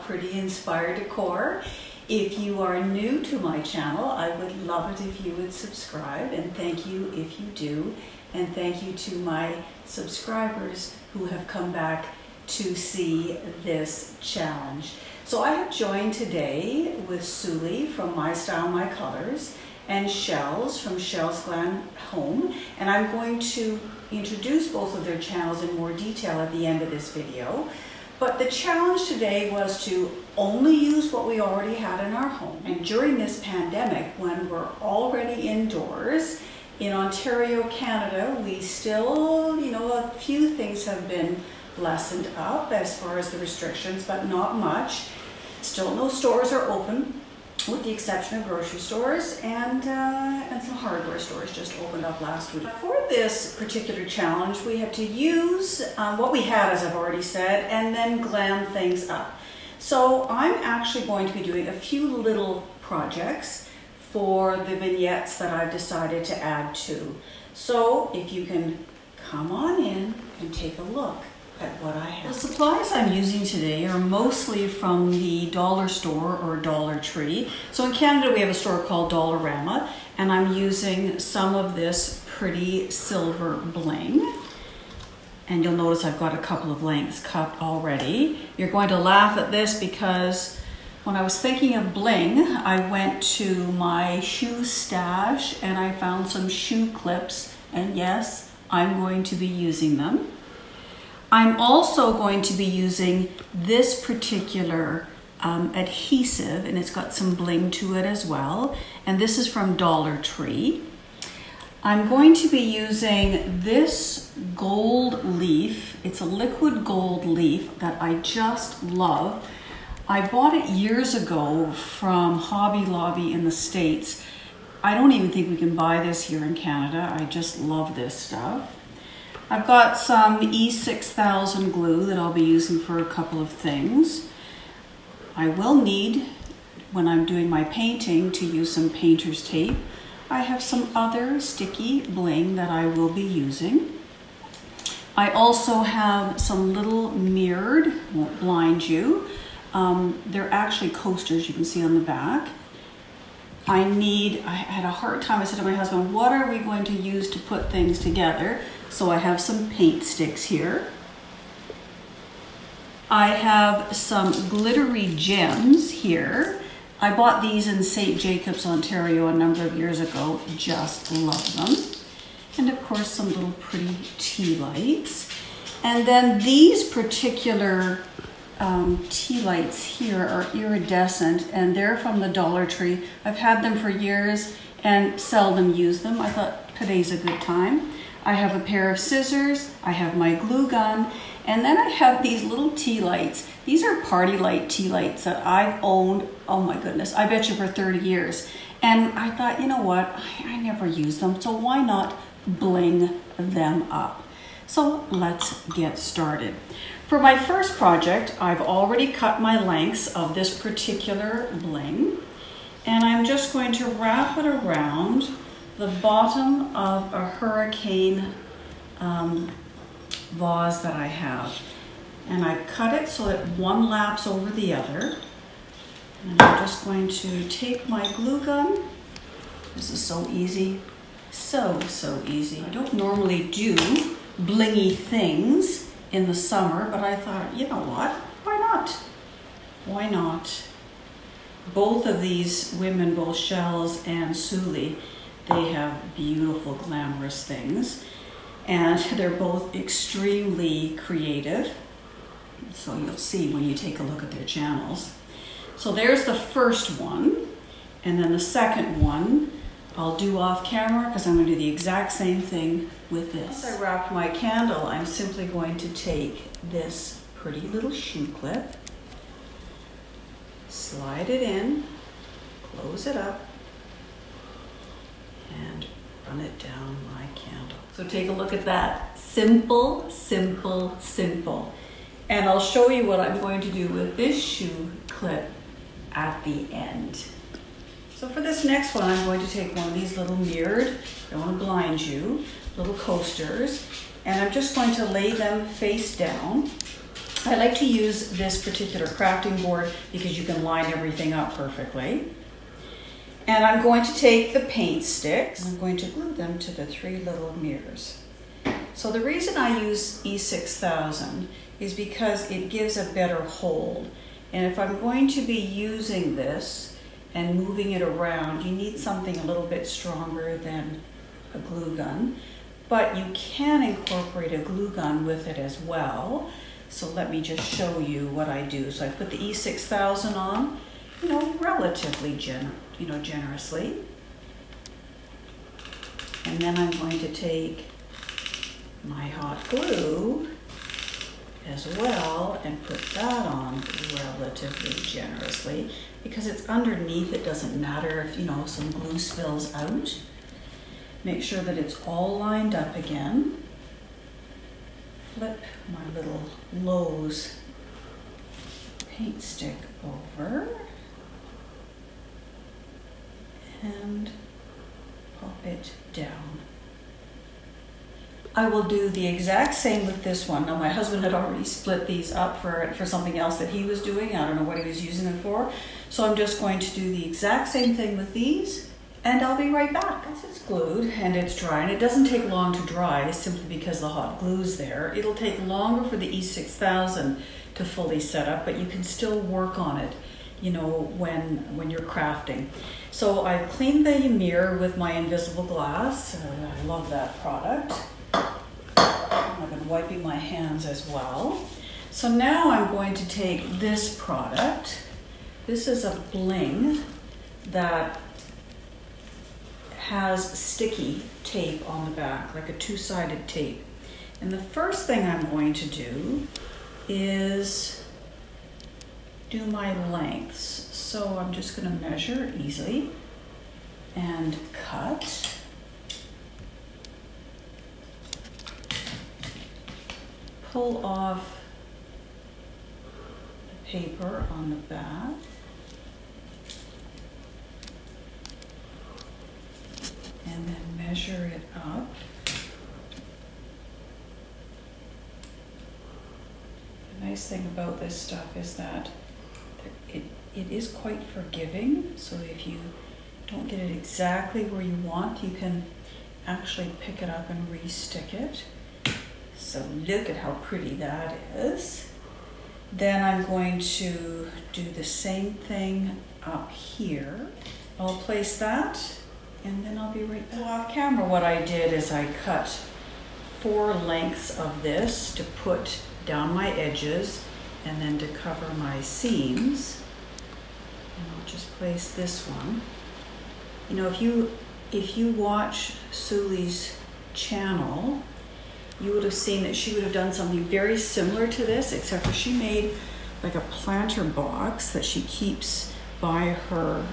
Pretty Inspired Decor. If you are new to my channel, I would love it if you would subscribe, and thank you if you do. And thank you to my subscribers who have come back to see this challenge. So I have joined today with Suli from My Style, My Colors, and Shells from Shells Glam Home, and I'm going to introduce both of their channels in more detail at the end of this video. But the challenge today was to only use what we already had in our home. And during this pandemic, when we're already indoors, in Ontario, Canada, we still, a few things have been lessened up as far as the restrictions, but not much. Still no stores are open, with the exception of grocery stores, and some hardware stores just opened up last week. For this particular challenge, we had to use what we had, as I've already said, and then glam things up. So I'm actually going to be doing a few little projects for the vignettes that I've decided to add to. So if you can come on in and take a look at what I have. The supplies I'm using today are mostly from the dollar store or Dollar Tree. So in Canada we have a store called Dollarama, and I'm using some of this pretty silver bling. And you'll notice I've got a couple of lengths cut already. You're going to laugh at this because when I was thinking of bling, I went to my shoe stash and I found some shoe clips, and yes, I'm going to be using them. I'm also going to be using this particular adhesive, and it's got some bling to it as well. And this is from Dollar Tree. I'm going to be using this gold leaf. It's a liquid gold leaf that I just love. I bought it years ago from Hobby Lobby in the States. I don't even think we can buy this here in Canada. I just love this stuff. I've got some E6000 glue that I'll be using for a couple of things. I will need, when I'm doing my painting, to use some painter's tape. I have some other sticky bling that I will be using. I also have some little mirrored, won't blind you. They're actually coasters, you can see on the back. I had a hard time. I said to my husband, what are we going to use to put things together? So I have some paint sticks here. I have some glittery gems here. I bought these in St. Jacobs, Ontario a number of years ago. Just love them. And of course some little pretty tea lights. And then these particular tea lights here are iridescent, and they're from the Dollar Tree. I've had them for years and seldom use them. I thought today's a good time. I have a pair of scissors, I have my glue gun, and then I have these little tea lights. These are party light tea lights that I've owned, oh my goodness, I bet you for 30 years. And I thought, you know what, I never use them, so why not bling them up? So let's get started. For my first project, I've already cut my lengths of this particular bling, and I'm just going to wrap it around the bottom of a hurricane vase that I have. And I've cut it so that one laps over the other. And I'm just going to take my glue gun. This is so easy, so easy. I don't normally do blingy things in the summer, but I thought, you know what, why not? Why not? Both of these women, both Shells and Suli, they have beautiful, glamorous things, and they're both extremely creative. So you'll see when you take a look at their channels. So there's the first one, and then the second one I'll do off camera because I'm going to do the exact same thing with this. Once I wrapped my candle, I'm simply going to take this pretty little shoe clip, slide it in, close it up, and run it down my candle. So take a look at that. Simple, simple, simple. And I'll show you what I'm going to do with this shoe clip at the end. So for this next one, I'm going to take one of these little mirrored, I don't want to blind you, little coasters, and I'm just going to lay them face down I like to use this particular crafting board because you can line everything up perfectly. And I'm going to take the paint sticks, I'm going to glue them to the 3 little mirrors. So the reason I use E6000 is because it gives a better hold. And if I'm going to be using this and moving it around, you need something a little bit stronger than a glue gun. But you can incorporate a glue gun with it as well. So let me just show you what I do. So I put the E6000 on, relatively generously. And then I'm going to take my hot glue as well and put that on relatively generously. Because it's underneath, it doesn't matter if, some glue spills out. Make sure that it's all lined up again. Flip my little Lowe's paint stick over and pop it down. I will do the exact same with this one. Now my husband had already split these up for something else that he was doing. I don't know what he was using it for. So I'm just going to do the exact same thing with these and I'll be right back. Once it's glued and it's dry, and it doesn't take long to dry simply because the hot glue's there. It'll take longer for the E6000 to fully set up, but you can still work on it, when you're crafting. So I've cleaned the mirror with my invisible glass. I love that product. I've been wiping my hands as well. So now I'm going to take this product. This is a bling that has sticky tape on the back, like a 2-sided tape. And the first thing I'm going to do is do my lengths. So I'm just going to measure easily and cut. Pull off the paper on the back. And then measure it up. The nice thing about this stuff is that it is quite forgiving. So if you don't get it exactly where you want, you can actually pick it up and re-stick it. So look at how pretty that is. Then I'm going to do the same thing up here. I'll place that and then I'll be right back. So off camera, what I did is I cut 4 lengths of this to put down my edges and then to cover my seams. And I'll just place this one. If you watch Sully's channel, you would have seen that she would have done something very similar to this, except for she made like a planter box that she keeps by her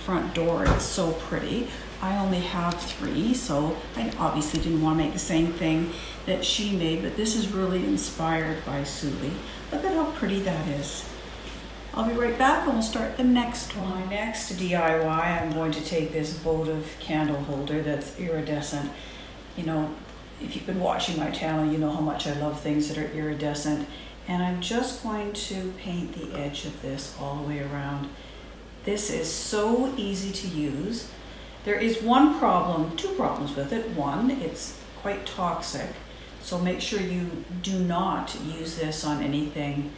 front door. It's so pretty. I only have 3, so I obviously didn't want to make the same thing that she made, but this is really inspired by Sully. Look at how pretty that is. I'll be right back and we'll start the next one. My next DIY, I'm going to take this votive candle holder that's iridescent. If you've been watching my channel, you know how much I love things that are iridescent. And I'm just going to paint the edge of this all the way around. This is so easy to use. There is two problems with it. One, it's quite toxic. So make sure you do not use this on anything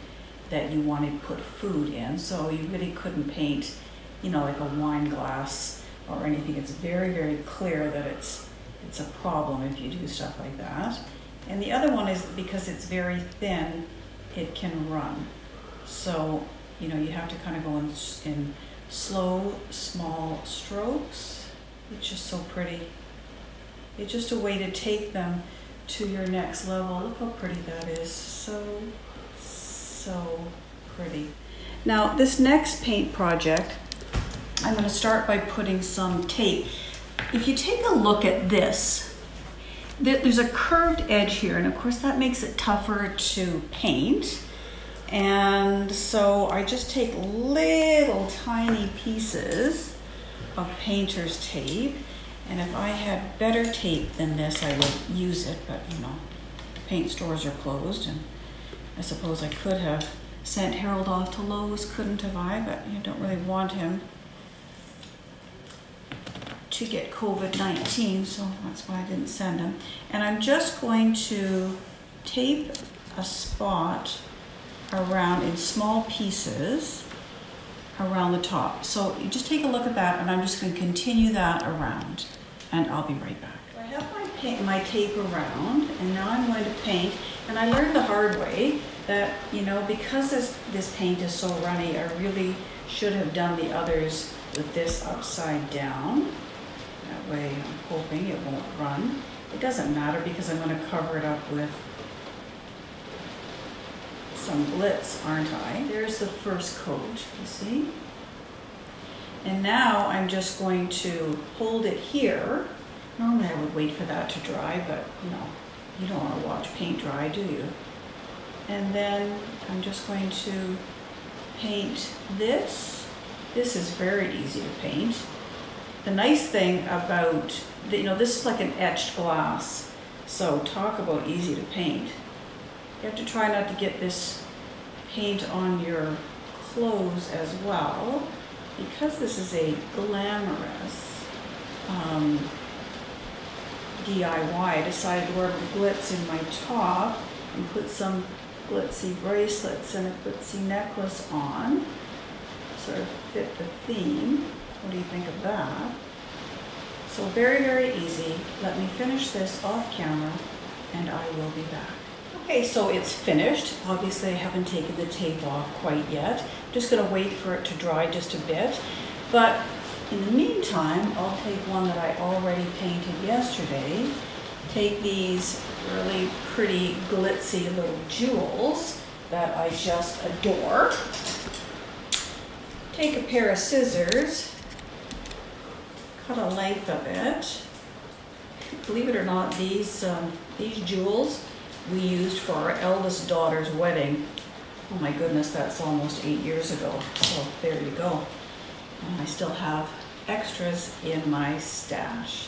that you want to put food in. So you really couldn't paint, like a wine glass or anything. It's very, very clear that it's a problem if you do stuff like that. And the other one is because it's very thin, it can run. So, you have to kind of go in slow, small strokes. It's just so pretty. It's just a way to take them to your next level. Look how pretty that is. So pretty. Now, this next paint project, I'm going to start by putting some tape. If you take a look at this, there's a curved edge here, and of course that makes it tougher to paint. And so I just take little tiny pieces of painter's tape, and if I had better tape than this, I would use it, but paint stores are closed and I suppose I could have sent Harold off to Lowe's, couldn't have I? But you don't really want him to get COVID-19, so that's why I didn't send him. And I'm just going to tape a spot around in small pieces around the top. So you just take a look at that, and I'm just going to continue that around, and I'll be right back. I have my tape around, and now I'm going to paint. And I learned the hard way that, you know, because this paint is so runny, I really should have done the others with this upside down. That way I'm hoping it won't run. It doesn't matter because I'm going to cover it up with some glitz, aren't I? There's the first coat, you see? And now I'm just going to hold it here. Normally I would wait for that to dry, but you know, you don't want to watch paint dry, do you? And then I'm just going to paint this. This is very easy to paint. The nice thing about, you know, this is like an etched glass, so talk about easy to paint. You have to try not to get this paint on your clothes as well, because this is a glamorous DIY. I decided to wear glitz in my top and put some glitzy bracelets and a glitzy necklace on, sort of fit the theme. What do you think of that? So very, very easy. Let me finish this off camera and I will be back. Okay, so it's finished. Obviously I haven't taken the tape off quite yet. I'm just gonna wait for it to dry just a bit. But in the meantime, I'll take one that I already painted yesterday. Take these really pretty glitzy little jewels that I just adore. Take a pair of scissors, cut a length of it. Believe it or not, these jewels we used for our eldest daughter's wedding. Oh my goodness, that's almost 8 years ago. So there you go. And I still have extras in my stash.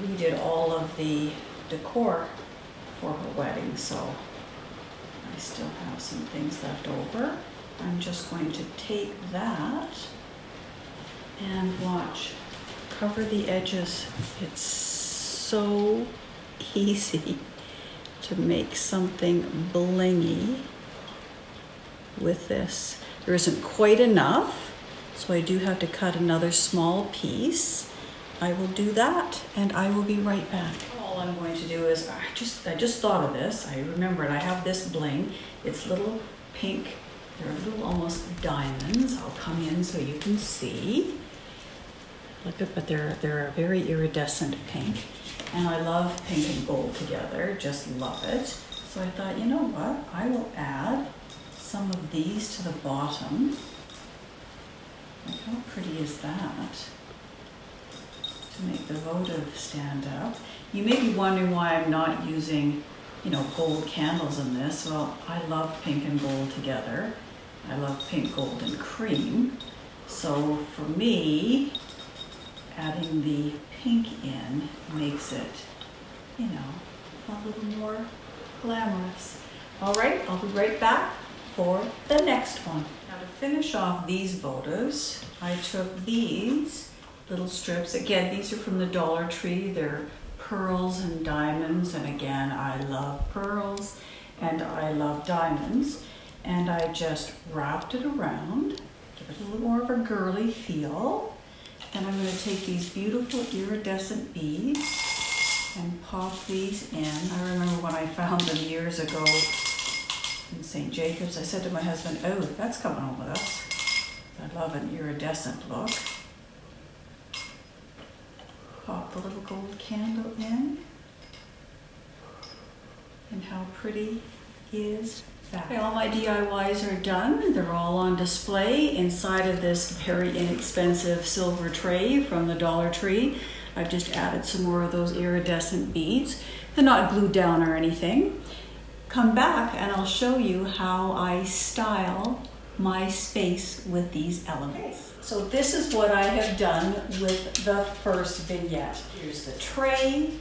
We did all of the decor for her wedding, so I still have some things left over. I'm just going to take that and watch. Cover the edges. It's so easy to make something blingy with this. There isn't quite enough, so I do have to cut another small piece. I will do that and I will be right back. All I'm going to do is, I just thought of this. I remembered I have this bling. It's little pink, they're little almost diamonds. I'll come in so you can see. Look at, but they're a very iridescent pink. And I love pink and gold together, just love it. So I thought, you know what? I will add some of these to the bottom. Like, how pretty is that? To make the votive stand up. You may be wondering why I'm not using, you know, gold candles in this. Well, I love pink and gold together. I love pink, gold, and cream. So for me, adding the pink in makes it, you know, a little more glamorous. All right, I'll be right back for the next one. Now to finish off these votives, I took these little strips. Again, these are from the Dollar Tree. They're pearls and diamonds, and again, I love pearls and I love diamonds. And I just wrapped it around, give it a little more of a girly feel. And I'm going to take these beautiful iridescent beads and pop these in. I remember when I found them years ago in St. Jacobs, I said to my husband, oh, that's coming home with us. I love an iridescent look. Pop the little gold candle in. And how pretty is that? Okay, all my DIYs are done. They're all on display inside of this very inexpensive silver tray from the Dollar Tree. I've just added some more of those iridescent beads. They're not glued down or anything. Come back and I'll show you how I style my space with these elements. So this is what I have done with the first vignette. Here's the tray.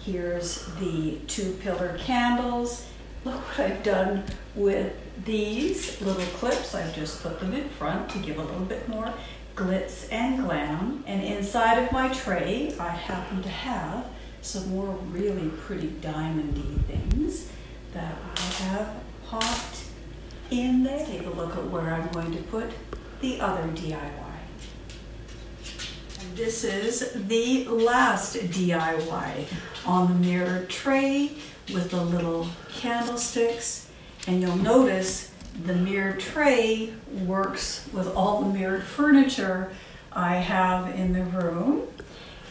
Here's the 2 pillar candles. Look what I've done with these little clips. I've just put them in front to give a little bit more glitz and glam. And inside of my tray, I happen to have some more really pretty diamondy things that I have popped in there. Take a look at where I'm going to put the other DIY. And this is the last DIY on the mirror tray with the little candlesticks. And you'll notice the mirror tray works with all the mirrored furniture I have in the room.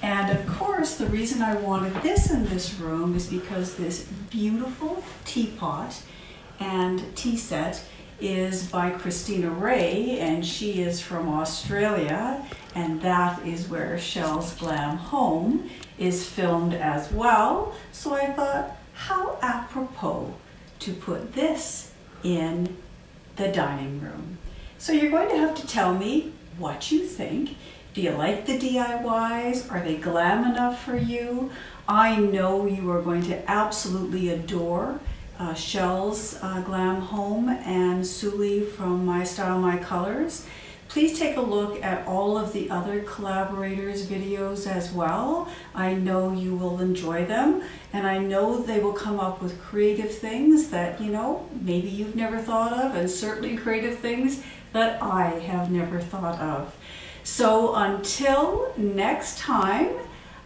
And of course, the reason I wanted this in this room is because this beautiful teapot and tea set is by Christina Ray, and she is from Australia, and that is where Shell's Glam Home is filmed as well. So I thought, how apropos to put this in the dining room. So you're going to have to tell me what you think. Do you like the DIYs? Are they glam enough for you? I know you are going to absolutely adore Shell's Glam Home and Suli from My Style, My Colors. Please take a look at all of the other collaborators' videos as well. I know you will enjoy them, and I know they will come up with creative things that, you know, maybe you've never thought of, and certainly creative things that I have never thought of. So until next time,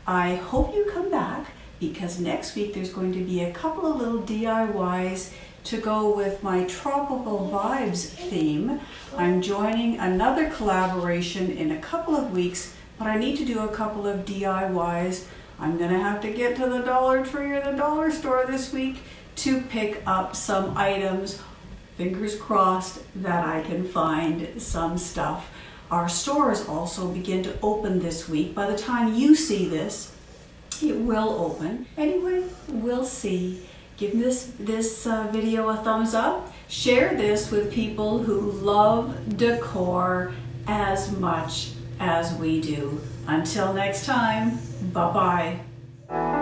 I hope you come back, because next week there's going to be a couple of little DIYs to go with my Tropical Vibes theme. I'm joining another collaboration in a couple of weeks, but I need to do a couple of DIYs. I'm gonna have to get to the Dollar Tree or the dollar store this week to pick up some items. Fingers crossed that I can find some stuff. Our stores also begin to open this week. By the time you see this, it will open. Anyway, we'll see. Give this video a thumbs up. Share this with people who love decor as much as we do. Until next time, bye-bye.